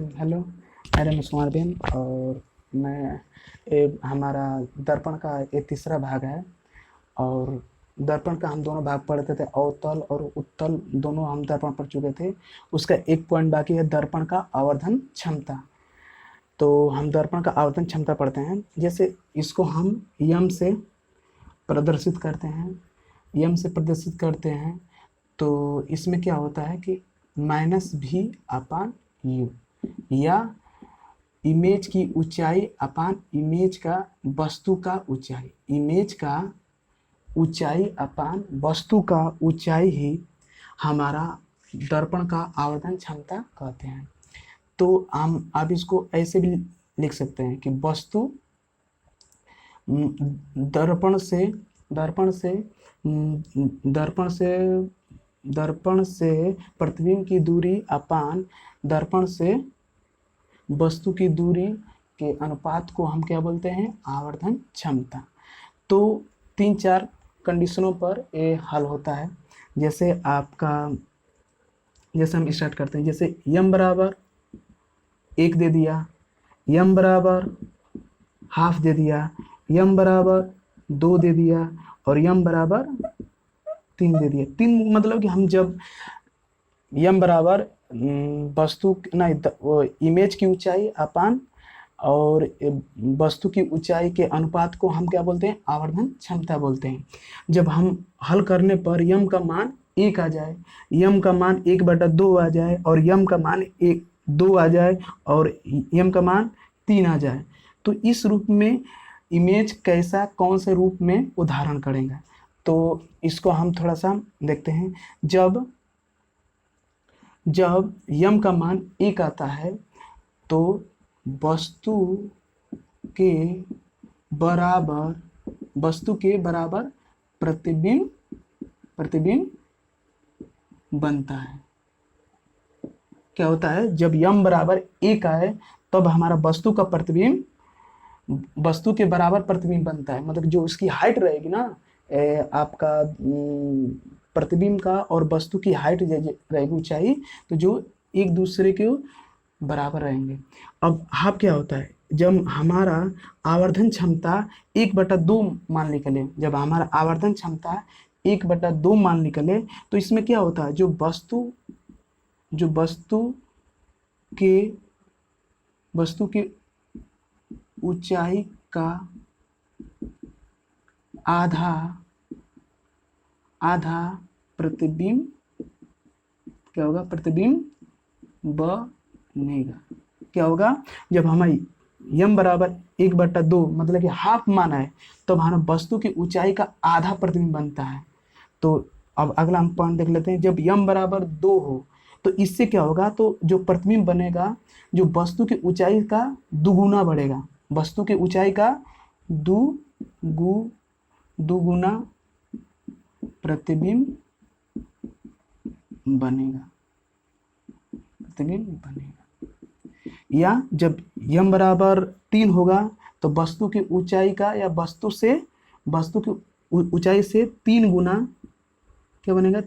Hello, मेरा नाम Kumar Ben और मैं हमारा दर्पण का ये तीसरा भाग है। और दर्पण का हम दोनों भाग पढ़ते थे, अवतल और उत्तल दोनों हम दर्पण पढ़ चुके थे। उसका एक पॉइंट बाकी है, दर्पण का आवर्धन क्षमता। तो हम दर्पण का आवर्धन क्षमता पढ़ते हैं। जैसे इसको हम यम से प्रदर्शित करते हैं, यम से प्रदर्शित करते हैं तो इसमें क्या होता है कि -v/u, या इमेज की ऊंचाई अपान इमेज का वस्तु का ऊंचाई, इमेज का ऊंचाई अपान वस्तु का ऊंचाई ही हमारा दर्पण का आवर्धन क्षमता कहते हैं। तो हम अब इसको ऐसे भी लिख सकते हैं कि वस्तु दर्पण से दर्पण से दर्पण से दर्पण से प्रतिबिंब की दूरी अपान दर्पण से वस्तु की दूरी के अनुपात को हम क्या बोलते हैं, आवर्धन क्षमता। तो 3-4 कंडीशनों पर ये हल होता है। जैसे हम स्टार्ट करते हैं। जैसे यम बराबर 1 दे दिया, यम बराबर हाफ दे दिया, यम बराबर 2 दे दिया और यम बराबर 3 दे दिया। 3 मतलब कि हम जब यम बराबर वस्तु नहीं इमेज की ऊंचाई अपान और वस्तु की ऊंचाई के अनुपात को हम क्या बोलते हैं, आवर्धन क्षमता बोलते हैं। जब हम हल करने पर यम का मान 1 आ जाए, यम का मान 1/2 आ जाए और यम का मान 2 आ जाए और यम का मान 3 आ जाए, तो इस रूप में इमेज कैसा कौन से रूप में उदाहरण करेंगे। तो इसको हम थोड़ा सा देखते हैं। जब यम का मान 1 आता है तो वस्तु के बराबर प्रतिबिंब बनता है। क्या होता है, जब यम बराबर 1 आए तब हमारा वस्तु का प्रतिबिंब वस्तु के बराबर प्रतिबिंब बनता है। मतलब जो उसकी हाइट रहेगी ना, आपका प्रतिबिंब का और वस्तु की हाइट रहेगी, ऊंचाई, तो जो एक दूसरे के बराबर रहेंगे। अब हाफ क्या होता है, जब हमारा आवर्धन क्षमता 1/2 मान निकले, जब हमारा आवर्धन क्षमता 1/2 मान निकले तो इसमें क्या होता है, जो वस्तु के ऊंचाई का आधा प्रतिबिंब क्या होगा, प्रतिबिंब बनेगा। क्या होगा, जब हमारी यम बराबर 1/2 मतलब कि हाफ माना है तब हमारा वस्तु की ऊंचाई का आधा प्रतिबिंब बनता है। तो अब अगला हम पॉइंट देख लेते हैं। जब यम बराबर 2 हो तो इससे क्या होगा, तो जो प्रतिबिंब बनेगा जो वस्तु की ऊंचाई का दुगुना बढ़ेगा, वस्तु की ऊंचाई का दुगुना प्रतिबिंब बनेगा। या जब यम बराबर 3 होगा तो वस्तु की ऊंचाई का या वस्तु की ऊंचाई से 3 गुना क्या बनेगा,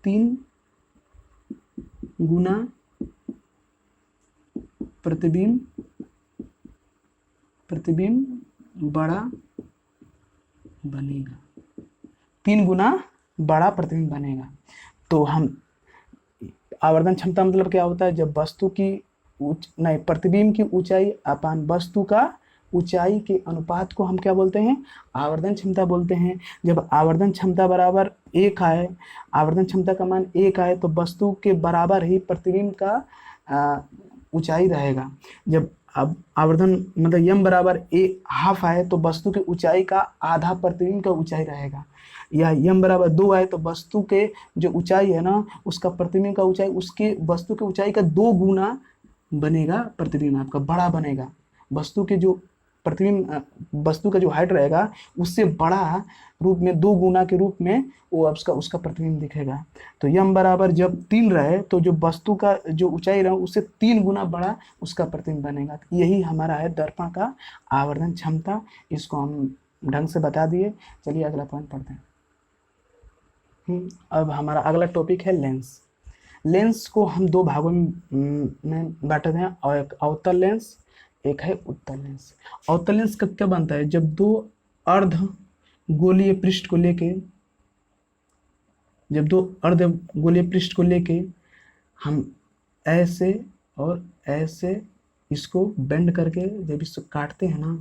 3 गुना प्रतिबिंब बड़ा बनेगा, 3 गुना बड़ा प्रतिबिंब बनेगा। तो हम आवर्धन क्षमता मतलब क्या होता है, जब प्रतिबिंब की ऊंचाई अपान वस्तु का ऊंचाई के अनुपात को हम क्या बोलते हैं, आवर्धन क्षमता बोलते हैं। जब आवर्धन क्षमता बराबर 1 आए, आवर्धन क्षमता का मान 1 आए तो वस्तु के बराबर ही प्रतिबिंब का ऊंचाई रहेगा। जब अब आवर्धन मतलब यम बराबर हाफ आए तो वस्तु की ऊंचाई का आधा प्रतिबिंब का ऊंचाई रहेगा। या यम बराबर 2 आए तो वस्तु के जो ऊंचाई है ना, उसका प्रतिबिंब का ऊंचाई उसके वस्तु की ऊंचाई का 2 गुना बनेगा, प्रतिबिंब आपका बड़ा बनेगा। वस्तु के जो वस्तु का जो हाइट रहेगा उससे बड़ा रूप में 2 गुना के रूप में वो उसका प्रतिबिंब दिखेगा। तो यम बराबर जब 3 रहे तो जो वस्तु का जो ऊंचाई रहे उससे 3 गुना बड़ा उसका प्रतिबिंब बनेगा। यही हमारा है दर्पण का आवर्धन क्षमता। इसको हम ढंग से बता दिए। चलिए अगला पॉइंट पढ़ते हैं। अब हमारा अगला टॉपिक है लेंस। लेंस को हम दो भागों में बांटते हैं, और एक अवतल लेंस, एक है उत्तल लेंस। अवतल लेंस का क्या बनता है, जब दो अर्ध गोलीय पृष्ठ को लेके, जब दो अर्ध गोलीय पृष्ठ को लेके हम ऐसे और ऐसे इसको बेंड करके जब इसको काटते हैं ना,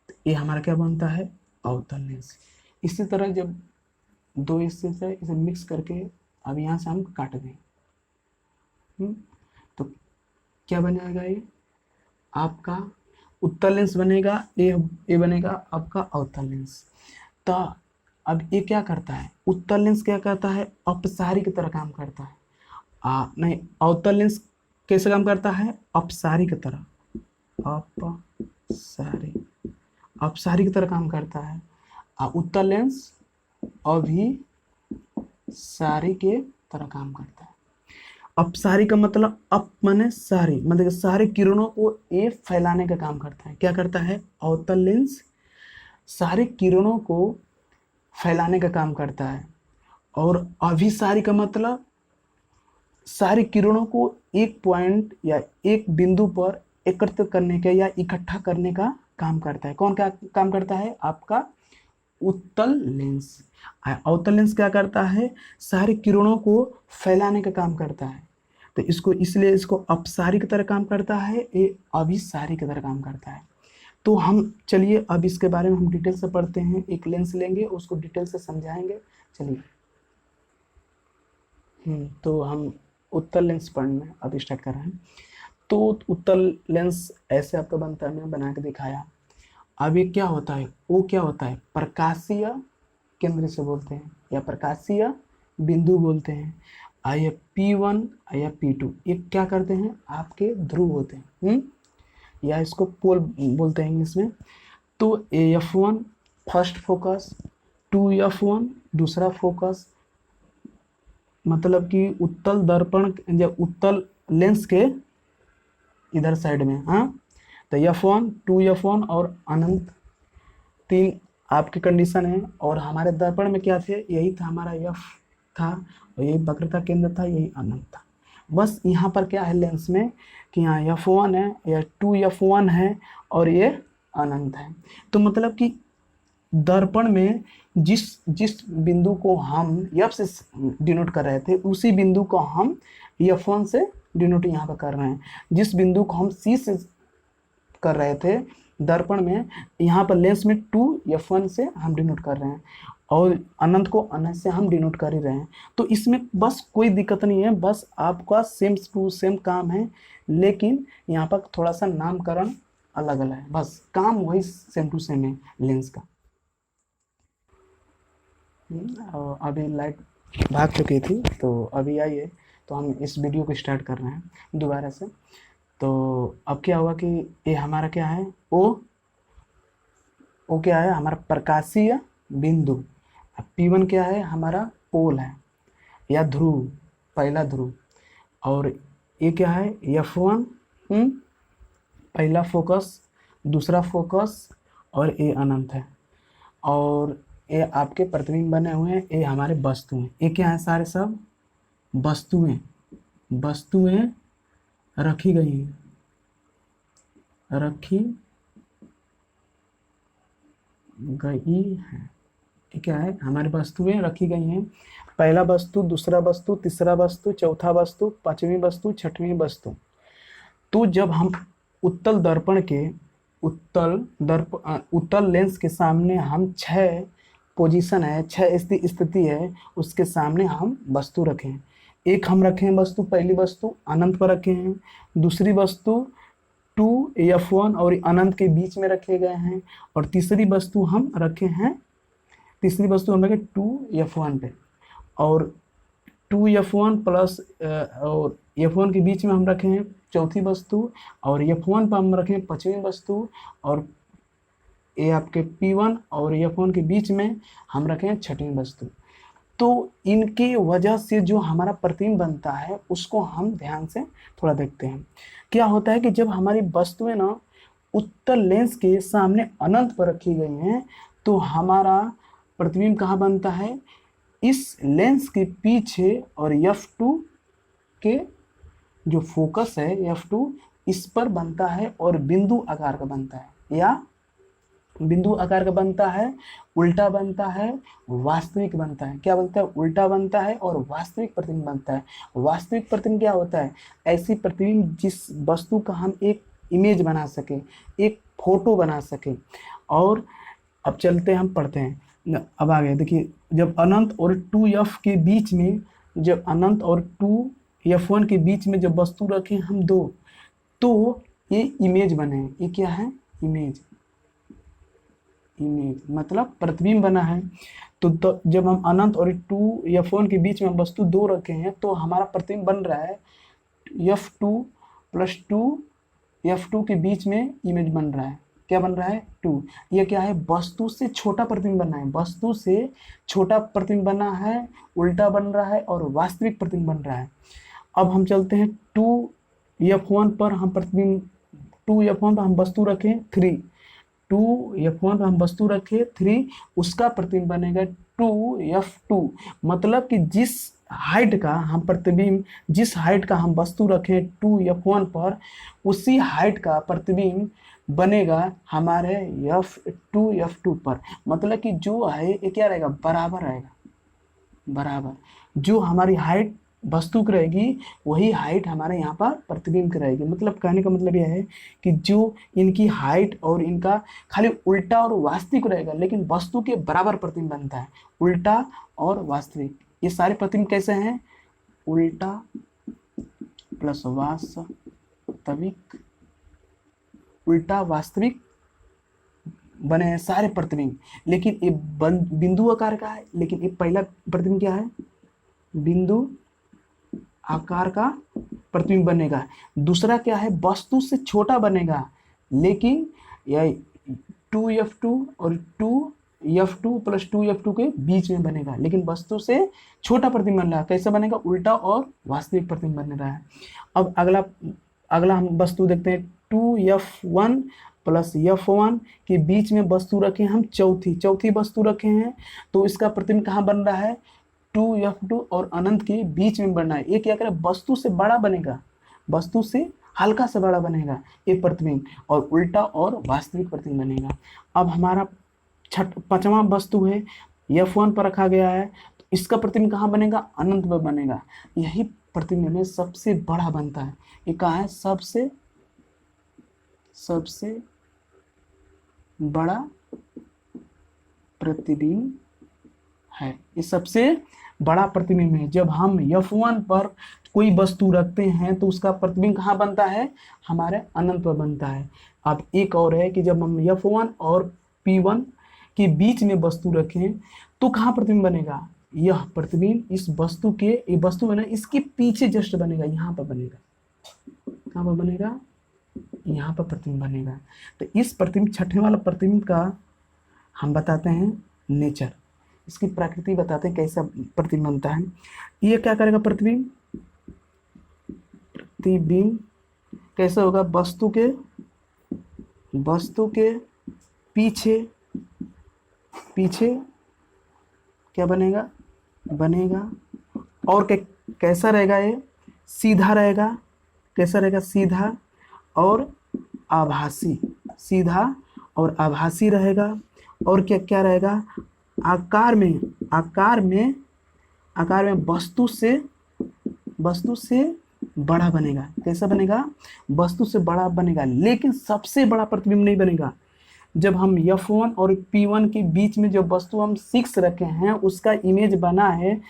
तो ये हमारा क्या बनता है, अवतल लेंस। इसी तरह जब दो हिस्से से इसे मिक्स करके अब यहाँ से हम काट दें, तो क्या बन जाएगा, ये आपका उत्तल लेंस बनेगा, ये बनेगा आपका अवतल लेंस। तो अब ये क्या करता है, उत्तल लेंस क्या करता है, अपसारी की तरह काम करता है। नहीं, अवतल लेंस कैसे काम करता है, अपसारी की तरह, अपसारी की तरह काम करता है। उत्तल लेंस अभिसारी के तरह काम करता है। अपसारी का मतलब अप माने सारी, मतलब कि सारे किरणों को ये फैलाने का काम करता है। क्या करता है, अवतल लेंस सारे किरणों को फैलाने का काम करता है। और अभिसारी का मतलब सारी किरणों को एक पॉइंट या एक बिंदु पर एकत्रित करने का या इकट्ठा करने का काम करता है। कौन क्या काम करता है, आपका उत्तल लेंस। अवतल लेंस क्या करता है, सारी किरणों को फैलाने का काम करता है। तो इसको इसलिए इसको अपसारी की तरह काम करता है, ये अभिसारी की तरह काम करता है। तो हम चलिए अब इसके बारे में हम डिटेल से पढ़ते हैं। एक लेंस लेंगे, उसको डिटेल से समझाएंगे। चलिए तो हम उत्तल लेंस पढ़ना अब स्टार्ट कर रहे हैं। तो उत्तल लेंस ऐसे आपका बनता है, मैं बना के दिखाया। अब ये क्या होता है, वो क्या होता है, प्रकाशीय केंद्र से बोलते हैं या प्रकाशीय बिंदु बोलते हैं। या P1 या P2 ये क्या करते हैं, आपके ध्रुव होते हैं, या इसको पोल बोलते हैं इंग्लिश में। तो F1 फर्स्ट फोकस, 2F1 दूसरा फोकस, मतलब कि उत्तल दर्पण या उत्तल लेंस के इधर साइड में, तो F1 2F1 और अनंत 3 आपकी कंडीशन है। और हमारे दर्पण में क्या थे, यही था हमारा F था, और यही वक्रता केंद्र था, यही अनंत था। बस यहाँ पर क्या है लेंस में कि यहाँ F1 है या 2F1 है और ये अनंत है। तो मतलब कि दर्पण में जिस बिंदु को हम F से डिनोट कर रहे थे, उसी बिंदु को हम F1 से डिनोट यहाँ पर कर रहे हैं। जिस बिंदु को हम C से कर रहे थे दर्पण में, यहाँ पर लेंस में 2F1 से हम डिनोट कर रहे हैं, और अनंत को अनंत से हम डिनोट कर ही रहे हैं। तो इसमें बस कोई दिक्कत नहीं है, बस आपका सेम टू सेम काम है, लेकिन यहाँ पर थोड़ा सा नामकरण अलग अलग है, बस काम वही सेम टू सेम है लेंस का। अभी लाइट भाग चुकी थी, तो अभी आइए, तो हम इस वीडियो को स्टार्ट कर रहे हैं दोबारा से। तो अब क्या हुआ कि ये हमारा क्या है, वो क्या है, हमारा प्रकाशीय बिंदु। P1 क्या है, हमारा पोल है या ध्रुव, पहला ध्रुव। और ये क्या है, F1 पहला फोकस, दूसरा फोकस, और ये अनंत है। और ये आपके प्रतिबिंब बने हुए हैं, ये हमारे वस्तु हैं। ये क्या है, सारे सब वस्तुएं रखी गई हैं, ये क्या है, हमारी वस्तुएं रखी गई हैं। पहला वस्तु, दूसरा वस्तु, तीसरा वस्तु, चौथा वस्तु, पांचवी वस्तु, छठवीं वस्तु। तो जब हम उत्तल दर्पण के उत्तल लेंस के सामने हम 6 पोजीशन है, 6 स्थिति है, उसके सामने हम वस्तु रखें। एक हम रखें वस्तु, पहली वस्तु अनंत पर रखे हैं, दूसरी वस्तु 2F1 और अनंत के बीच में रखे गए हैं, और तीसरी वस्तु हम रखे 2F1 पे, और 2F1 प्लस और F1 के बीच में हम रखे हैं चौथी वस्तु, और F1 पर हम रखें पांचवी वस्तु, और ये आपके P1 और F1 के बीच में हम रखें छठवीं वस्तु। तो इनकी वजह से जो हमारा प्रतिबिंब बनता है उसको हम ध्यान से थोड़ा देखते हैं। क्या होता है कि जब हमारी वस्तुएं ना उत्तल लेंस के सामने अनंत पर रखी गई हैं, तो हमारा प्रतिबिंब कहाँ बनता है, इस लेंस के पीछे, और F2 के जो फोकस है F2 इस पर बनता है और बिंदु आकार का बनता है, या बिंदु आकार का बनता है, उल्टा बनता है, वास्तविक बनता है। क्या बनता है? उल्टा बनता है और वास्तविक प्रतिबिंब बनता है। वास्तविक प्रतिबिंब क्या होता है? ऐसी प्रतिबिंब जिस वस्तु का हम एक इमेज बना सके, एक फोटो बना सके। और अब चलते हम पढ़ते हैं। अब आगे देखिए, जब अनंत और 2f के बीच में, जब अनंत और 2f1 के बीच में जब वस्तु रखें हम दो, तो ये इमेज बने। ये क्या है? इमेज। इमेज मतलब प्रतिबिंब बना है। तो जब हम अनंत और 2f1 के बीच में वस्तु दो रखे हैं तो हमारा प्रतिबिंब बन रहा है f2 + 2f2 के बीच में इमेज बन रहा है। क्या बन रहा है? 2। ये क्या है? वस्तु से छोटा प्रतिबिंब बनना है। वस्तु से छोटा प्रतिबिंब बना है, उल्टा बन रहा है और वास्तविक प्रतिबिंब बन रहा है। अब हम चलते हैं 2f1 पर। हम प्रतिबिंब 2f1 पर हम वस्तु रखें 3, 2f1 पर हम वस्तु रखें 3, उसका प्रतिबिंब बनेगा 2f2। मतलब कि जिस हाइट का हम प्रतिबिंब, जिस हाइट का हम वस्तु रखें 2f1 पर, उसी हाइट का प्रतिबिंब बनेगा हमारे f2 पर। मतलब कि जो है ये क्या रहेगा? बराबर रहेगा। बराबर जो हमारी हाइट वस्तु की रहेगी वही हाइट हमारे यहाँ पर प्रतिबिंब की रहेगी। मतलब कहने का मतलब यह है कि जो इनकी हाइट और इनका खाली उल्टा और वास्तविक रहेगा, लेकिन वस्तु के बराबर प्रतिबिंब बनता है। उल्टा और वास्तविक, ये सारे प्रतिबिंब कैसे हैं? उल्टा प्लस वास्तविक, उल्टा वास्तविक बने हैं सारे प्रतिबिंब। लेकिन ये बिंदु आकार का है। लेकिन ये पहला प्रतिबिंब क्या है? बिंदु आकार का प्रतिबिंब बनेगा। दूसरा क्या है? वस्तु से छोटा बनेगा, लेकिन यह 2f2 और 2f2 + 2f2 के बीच में बनेगा, लेकिन वस्तु से छोटा प्रतिबिंब बन रहा है। कैसे बनेगा? उल्टा और वास्तविक प्रतिबिंब बन रहा है। अब अगला हम वस्तु देखते हैं। 2f1 + f1 के बीच में वस्तु रखे हम चौथी वस्तु रखे हैं, तो इसका प्रतिबिंब कहाँ बन रहा है? 2f2 और अनंत के बीच में बनना है। ये क्या करे? वस्तु से बड़ा बनेगा, वस्तु से हल्का से बड़ा बनेगा ये प्रतिबिंब, और उल्टा और वास्तविक प्रतिबिंब बनेगा। अब हमारा पांचवा वस्तु है, f1 पर रखा गया है, तो इसका प्रतिबिंब कहाँ बनेगा? अनंत पर बनेगा। यही प्रतिबिंब में सबसे बड़ा बनता है। ये कहाँ है? सबसे बड़ा प्रतिबिंब है। ये सबसे बड़ा प्रतिबिंब है। जब हम f1 पर कोई वस्तु रखते हैं तो उसका प्रतिबिंब कहाँ बनता है? हमारे अनंत पर बनता है। अब एक और है कि जब हम f1 और p1 के बीच में वस्तु रखें तो कहाँ प्रतिबिंब बनेगा? यह प्रतिबिंब इस वस्तु के, ये वस्तु है ना, इसके पीछे जस्ट बनेगा, यहाँ पर बनेगा। कहाँ पर बनेगा? यहाँ पर प्रतिबिंब बनेगा। तो इस प्रतिबिंब, छठे वाला प्रतिबिंब का हम बताते हैं नेचर, इसकी प्रकृति बताते हैं कैसा प्रतिबिंब बनता है। ये क्या करेगा? प्रतिबिंब कैसा होगा? वस्तु के पीछे क्या बनेगा? और कैसा रहेगा? ये सीधा रहेगा। कैसा रहेगा? सीधा और आभासी। सीधा और आभासी रहेगा। और क्या रहेगा? आकार में वस्तु से बड़ा बनेगा। कैसा बनेगा? वस्तु से बड़ा बनेगा, लेकिन सबसे बड़ा प्रतिबिंब नहीं बनेगा। जब हम f1 और p1 के बीच में जो वस्तु हम 6 रखे हैं, उसका इमेज बना है,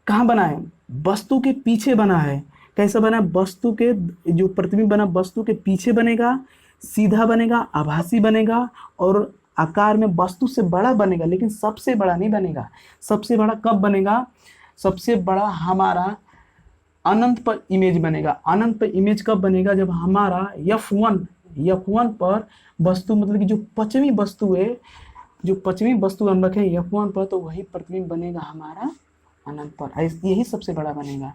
कहाँ बना है? वस्तु के पीछे बना है। कैसा बना? वस्तु के जो प्रतिबिंब बना वस्तु के पीछे बनेगा, सीधा बनेगा, आभासी बनेगा और आकार में वस्तु से बड़ा बनेगा, लेकिन सबसे बड़ा नहीं बनेगा। सबसे बड़ा कब बनेगा? सबसे बड़ा हमारा अनंत पर इमेज बनेगा। अनंत पर इमेज कब बनेगा? जब हमारा f1 पर वस्तु, मतलब कि जो पांचवी वस्तु है, जो पांचवी वस्तु हम रखें f1 पर, तो वही प्रतिबिंब बनेगा हमारा अनंत पर। यही सबसे बड़ा बनेगा।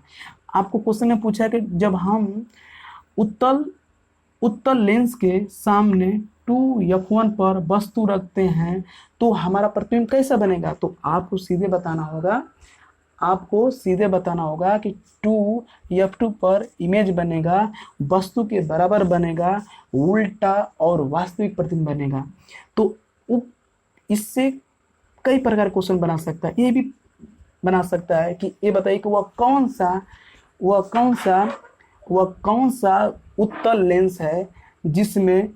आपको क्वेश्चन में पूछा कि जब हम उत्तल लेंस के सामने 2f1 पर वस्तु रखते हैं तो हमारा प्रतिबिंब कैसा बनेगा? तो आपको सीधे बताना होगा आपको सीधे बताना होगा कि 2F2 पर इमेज बनेगा, वस्तु के बराबर बनेगा, उल्टा और वास्तविक प्रतिबिंब बनेगा। तो इससे कई प्रकार के क्वेश्चन बना सकता है। ये भी बना सकता है कि ये बताइए कि वह कौन सा उत्तल लेंस है जिसमें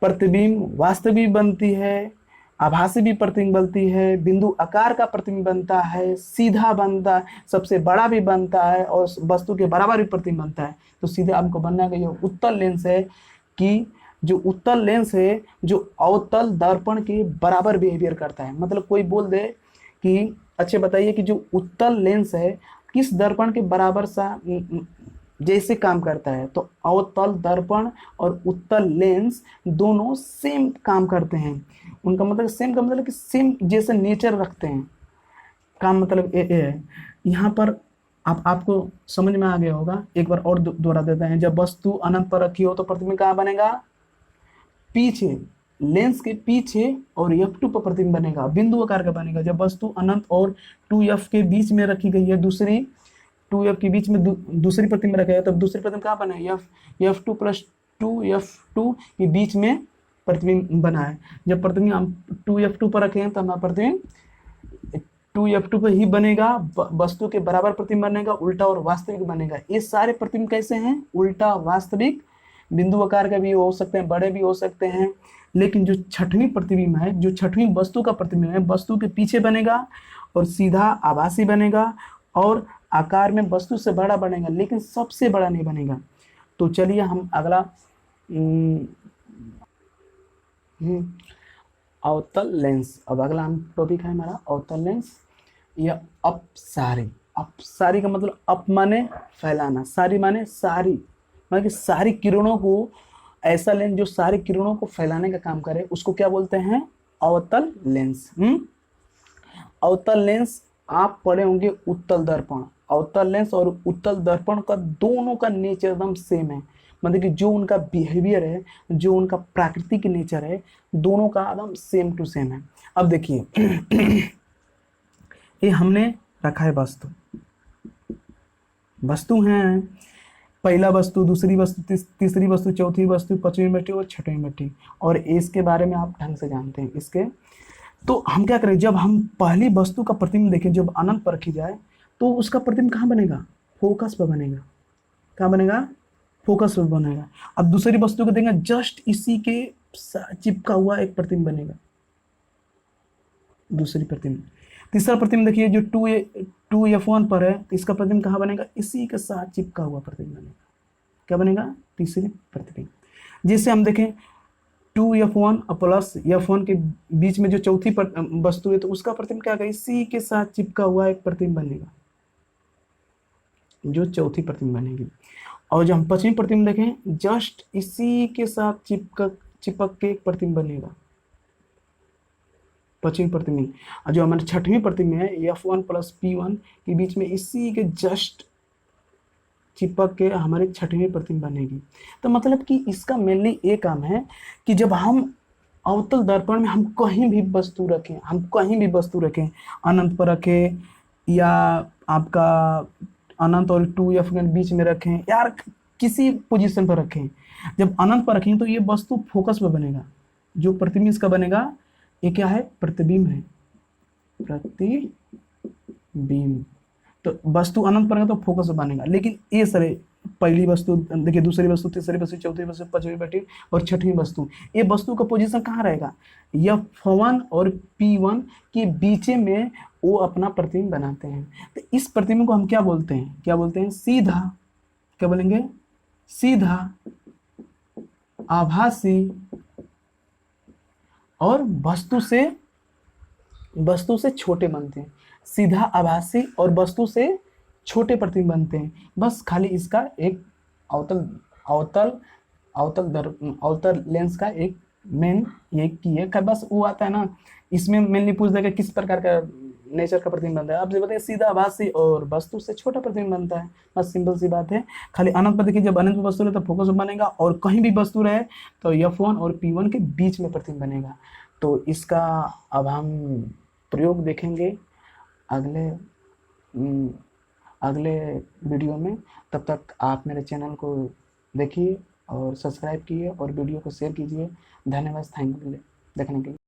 प्रतिबिंब वास्तविक बनती है, आभासी भी प्रतिबिंब बनती है, बिंदु आकार का प्रतिबिंब बनता है, सीधा बनता है, सबसे बड़ा भी बनता है और वस्तु के बराबर भी प्रतिबिंब बनता है। तो सीधे आपको बनना है कि यह उत्तल लेंस है, कि जो उत्तल लेंस है जो अवतल दर्पण के बराबर बिहेवियर करता है। मतलब कोई बोल दे कि अच्छे बताइए कि जो उत्तल लेंस है किस दर्पण के बराबर सा जैसे काम करता है। तो अवतल दर्पण और उत्तल लेंस दोनों सेम काम करते हैं। उनका मतलब सेम का मतलब कि सेम जैसे नेचर रखते हैं। काम मतलब ये है। यहाँ पर आपको समझ में आ गया होगा। एक बार और दोहरा देते हैं। जब वस्तु अनंत पर रखी हो तो प्रतिबिंब कहाँ बनेगा? पीछे, लेंस के पीछे, और F2 पर प्रतिबिंब बनेगा, बिंदु आकार का बनेगा। जब वस्तु अनंत और 2F के बीच में रखी गई है, दूसरी 2F के बीच में दूसरी प्रतिबिंब रखा है, तब दूसरी प्रतिबिंब कहाँ बना है? F2 प्लस 2F2 के बीच में प्रतिबिंब बना है। जब प्रतिबिंब हम 2F2 पर रखे हैं तो हमारा प्रतिबिंब 2F2 पर ही बनेगा, वस्तु के बराबर प्रतिबिंब बनेगा, उल्टा और वास्तविक बनेगा। ये सारे प्रतिबिंब कैसे हैं? उल्टा, वास्तविक, बिंदु आकार का भी हो सकते हैं, बड़े भी हो सकते हैं। लेकिन जो छठवीं प्रतिबिंब है, जो छठवीं वस्तु का प्रतिबिंब है, वस्तु के पीछे बनेगा और सीधा आभासी बनेगा और आकार में वस्तु से बड़ा बनेगा, लेकिन सबसे बड़ा नहीं बनेगा। तो चलिए हम अगला अवतल लेंस। अब अगला हम टॉपिक है हमारा अवतल लेंस या अपसारी। अपसारी का मतलब अप माने फैलाना, सारी माने सारी, मतलब कि सारी किरणों को, ऐसा लेंस जो सारी किरणों को फैलाने का काम करे, उसको क्या बोलते हैं? अवतल लेंस। अवतल लेंस आप पढ़े होंगे उत्तल दर्पण। अवतल लेंस और उत्तल दर्पण का दोनों का नेचर एकदम सेम है। मतलब कि जो उनका बिहेवियर है, जो उनका प्राकृतिक नेचर है, दोनों का एकदम सेम टू सेम है। अब देखिए ये हमने रखा है वस्तु हैं, पहला वस्तु, दूसरी वस्तु, तीसरी वस्तु, चौथी वस्तु, पांचवी मिट्टी और छठवीं मिट्टी। और इसके बारे में आप ढंग से जानते हैं इसके। तो हम क्या करें, जब हम पहली वस्तु का प्रतिबिंब देखें, जब अनंत पर रखी जाए तो उसका प्रतिबिंब कहाँ बनेगा? फोकस पर बनेगा। कहाँ बनेगा? फोकस पर बनेगा। अब दूसरी वस्तु को देंगे, जस्ट इसी के चिपका हुआ एक प्रतिबिंब बनेगा, दूसरी प्रतिबिंब। तीसरा प्रतिबिंब देखिए जो 2F1 पर है, तो इसका प्रतिबिंब कहाँ बनेगा? इसी के साथ चिपका हुआ प्रतिबिंब बनेगा। क्या बनेगा? तीसरी प्रतिबिंब। जैसे हम देखें 2F1 प्लस F1 के बीच में जो चौथी वस्तु है, तो उसका प्रतिबिंब क्या होगा? इसी के साथ चिपका हुआ एक प्रतिबिंब बनेगा, जो चौथी प्रतिबिंब बनेगी। और जब हम पांचवी प्रतिबिंब देखें, जस्ट इसी के साथ चिपक के एक प्रतिबिंब बनेगा, पांचवी प्रतिबिंब। और जो हमारे छठवीं प्रतिबिंब है, F1 प्लस P1 के बीच में इसी के जस्ट चिपक के हमारी छठवीं प्रतिबिंब बनेगी। तो मतलब कि इसका मेनली ये काम है कि जब हम अवतल दर्पण में हम कहीं भी वस्तु रखें, अनंत पर रखें या आपका अनंत और 2F के बीच में रखें, यार किसी पोजीशन पर रखें, जब अनंत पर रखें तो ये वस्तु फोकस पर बनेगा। जो प्रतिबिंब इसका बनेगा, ये क्या है? प्रतिबिंब है, प्रतिबिंब। तो वस्तु अनंत पर है तो फोकस पर बनेगा। लेकिन ये सारे पहली वस्तु देखिए, दूसरी वस्तु, तीसरी वस्तु, चौथी वस्तु, पांचवी वस्तु और छठवीं वस्तु, ये वस्तु का पोजीशन कहाँ रहेगा? F1 और P1 के बीच में वो अपना प्रतिबिंब बनाते हैं। तो इस प्रतिबिंब को हम क्या बोलते हैं? क्या बोलते हैं? सीधा। क्या बोलेंगे? सीधा, आभासी और वस्तु से छोटे बनते हैं। सीधा, आभासी और वस्तु से छोटे प्रतिबिंब बनते हैं। बस खाली इसका एक अवतल लेंस का एक मेन ये की है, बस वो आता है ना, इसमें मेनली पूछ देगा किस प्रकार का नेचर का प्रतिबिंब बनता है। आप बताइए सीधा, आभासी और वस्तु से छोटा प्रतिबिंब बनता है। बस सिंपल सी बात है। खाली अनंत पर देखिए, जब अनंत में वस्तु रहे तो फोकस बनेगा, और कहीं भी वस्तु रहे तो F1 और P1 के बीच में प्रतिबिंब बनेगा। तो इसका अब हम प्रयोग देखेंगे अगले अगले वीडियो में। तब तक आप मेरे चैनल को देखिए और सब्सक्राइब कीजिए और वीडियो को शेयर कीजिए। धन्यवाद, थैंक यू देखने के लिए।